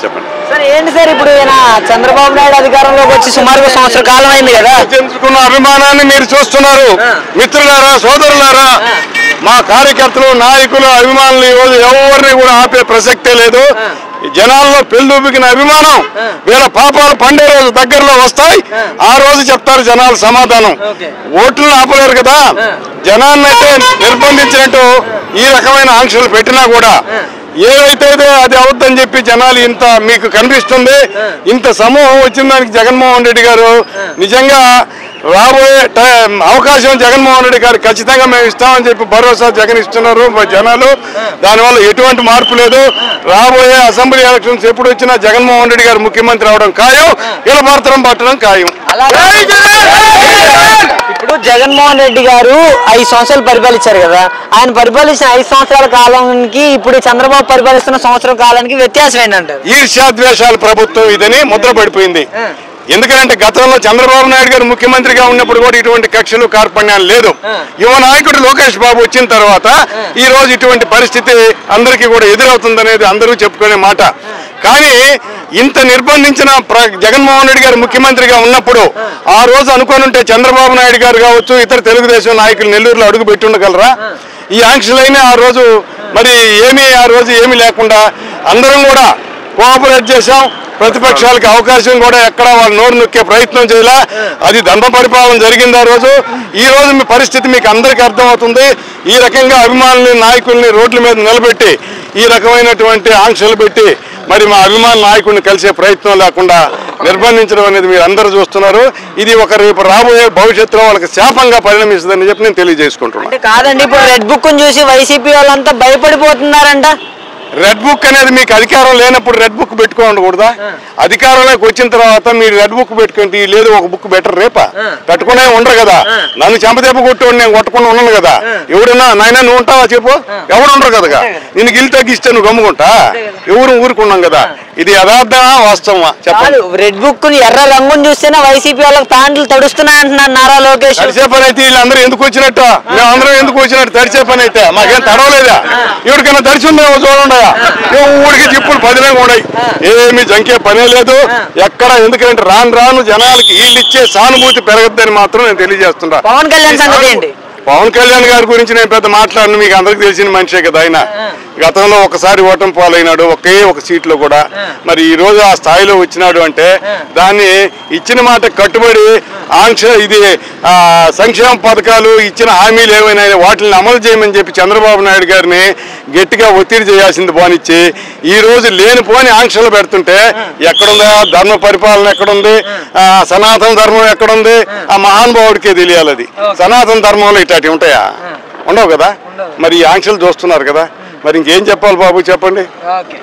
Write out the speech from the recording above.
చెప్పండి సార్. ఏంటి సార్ ఇప్పుడు చంద్రబాబు నాయుడు అధికారంలోకి వచ్చి సుమారుగా సంవత్సర కాలం అయింది కదా, పెంచుకున్న అభిమానాన్ని మీరు చూస్తున్నారు. మిత్రులారా, సోదరులారా, మా కార్యకర్తలు, నాయకులు, అభిమానులు ఎవరిని కూడా ఆపే ప్రసక్తే లేదు. జనాల్లో పెళ్ళూపికిన అభిమానం వీళ్ళ పాపాలు పండే రోజు దగ్గరలో వస్తాయి. ఆ రోజు చెప్తారు జనాలు సమాధానం. ఓట్లను ఆపలేరు కదా. జనాన్ని అయితే నిర్బంధించినట్టు ఈ రకమైన ఆంక్షలు పెట్టినా కూడా ఏదైతే అది అవుద్దని చెప్పి జనాలు ఇంత మీకు కనిపిస్తుంది. ఇంత సమూహం వచ్చిన దానికి జగన్మోహన్ రెడ్డి గారు నిజంగా రాబోయే అవకాశం జగన్మోహన్ రెడ్డి గారు ఖచ్చితంగా మేము ఇస్తామని చెప్పి భరోసా జగన్ ఇస్తున్నారు జనాలు. దానివల్ల ఎటువంటి మార్పు లేదు. రాబోయే అసెంబ్లీ ఎలక్షన్స్ ఎప్పుడు వచ్చినా జగన్మోహన్ రెడ్డి గారు ముఖ్యమంత్రి అవడం ఖాయం, ఇలా భారతం పట్టడం ఖాయం. ఇప్పుడు జగన్మోహన్ రెడ్డి గారు 5 సంవత్సరాలు పరిపాలించారు కదా, ఆయన పరిపాలించిన 5 సంవత్సరాల కాలానికి ఇప్పుడు చంద్రబాబు పరిపాలిస్తున్న సంవత్సరం కాలానికి వ్యత్యాసం ఏంటంటారు? ఈర్ష్యాద్వేషాల ప్రభుత్వం ఇదని ముద్ర పడిపోయింది. ఎందుకంటే గతంలో చంద్రబాబు నాయుడు గారు ముఖ్యమంత్రిగా ఉన్నప్పుడు కూడా ఇటువంటి కక్షలు కార్పణ్యాలు లేదు. యువ నాయకుడు లోకేష్ బాబు వచ్చిన తర్వాత ఈ రోజు ఇటువంటి పరిస్థితి అందరికీ కూడా ఎదురవుతుందనేది అందరూ చెప్పుకునే మాట. కానీ ఇంత నిర్బంధించిన జగన్మోహన్ రెడ్డి గారు ముఖ్యమంత్రిగా ఉన్నప్పుడు ఆ రోజు అనుకోని ఉంటే చంద్రబాబు నాయుడు గారు కావచ్చు, ఇతర తెలుగుదేశం నాయకులు నెల్లూరులో అడుగు పెట్టి ఉండగలరా? ఈ ఆంక్షలైనా ఆ రోజు మరి ఆ రోజు ఏమీ లేకుండా అందరం కూడా కోఆపరేట్ చేశాం. ప్రతిపక్షాలకి అవకాశం కూడా ఎక్కడ వాళ్ళు నోరు నొక్కే ప్రయత్నం చేయాలా. అది ధర్మ పరిపాలన జరిగింది ఆ రోజు. ఈ రోజు మీ పరిస్థితి మీకు అందరికీ అర్థమవుతుంది. ఈ రకంగా అభిమానుల్ని, నాయకుల్ని రోడ్ల మీద నిలబెట్టి ఈ రకమైనటువంటి ఆంక్షలు పెట్టి మరి మా అభిమాన నాయకుడిని కలిసే ప్రయత్నం లేకుండా నిర్బంధించడం అనేది మీరు అందరూ చూస్తున్నారు. ఇది ఒక రేపు రాబోయే భవిష్యత్తులో వాళ్ళకి శాపంగా పరిణమిస్తుందని చెప్పి నేను తెలియజేసుకుంటున్నాను. కాదండి, ఇప్పుడు రెడ్ బుక్ చూసి వైసీపీ వాళ్ళంతా భయపడిపోతున్నారంట. రెడ్ బుక్ అనేది మీకు అధికారం లేనప్పుడు రెడ్ బుక్ పెట్టుకోకూడదా? అధికారంలోకి వచ్చిన తర్వాత మీరు రెడ్ బుక్ పెట్టుకుంటే లేదు ఒక బుక్ బెటర్ రేపా పెట్టుకునే ఉండరు కదా. నన్ను చెంపదెబ్బ కొట్టుకోండి, నేను కొట్టకుండా ఉన్నాను కదా. ఎవడన్నా నాయన నువ్వు ఉంటావా చెప్పు, ఎవరు ఉండరు కదా. నేను గిల్లి తగ్గిస్తే నువ్వు గమ్ముకుంటా, ఎవరు ఊరుకున్నాం కదా. ఇది యథార్థమా వాస్తవమా చెప్పాలి. రెడ్ బుక్ ఎర్ర రంగుని చూస్తేనే వైసీపీ వాళ్ళకి ప్యాంట్లు తడుస్తున్నాయి అంటున్నారు నారా లోకేష్. తడిసే పని అయితే వీళ్ళందరూ ఎందుకు వచ్చినట్టు, మేమందరం ఎందుకు వచ్చినట్టు? తడిసే పని అయితే మాకేం తడవలేదా? ఎవరికైనా తడిచి ఉందేమో చూడండి. ఊరికి చిప్పులు పదిలంగా ఉన్నాయి, ఏమి జంకే పనే లేదు ఎక్కడ. ఎందుకంటే రాను జనాలకి వీళ్ళు ఇచ్చే సానుభూతి పెరగద్దని మాత్రం నేను తెలియజేస్తున్నా. పవన్ కళ్యాణ్ సంగతి ఏంటి? పవన్ కళ్యాణ్ గారి గురించి నేను పెద్ద మాట్లాడను, మీకు అందరికి తెలిసిన మనిషే కదా. ఆయన గతంలో ఒకసారి ఓటమి పాలైనాడు ఒక సీట్లో కూడా. మరి ఈ రోజు ఆ స్థాయిలో వచ్చినాడు అంటే దాన్ని ఇచ్చిన మాట కట్టుబడి ఇది సంక్షేమ పథకాలు ఇచ్చిన హామీలు ఏమైనా వాటిని అమలు చేయమని చెప్పి చంద్రబాబు నాయుడు గారిని గట్టిగా ఒత్తిడి చేయాల్సింది పోనిచ్చి ఈ రోజు లేనిపోని ఆంక్షలు పెడుతుంటే ఎక్కడుందా ధర్మ పరిపాలన? ఎక్కడుంది సనాతన ధర్మం? ఎక్కడుంది? ఆ మహానుభావుడికే తెలియాలి. అది సనాతన ధర్మంలో ఇట్లాంటివి ఉంటాయా? ఉండవు కదా. మరి ఈ ఆంక్షలు చూస్తున్నారు కదా. మరి ఇంకేం చెప్పాలి బాబు చెప్పండి. ఓకే.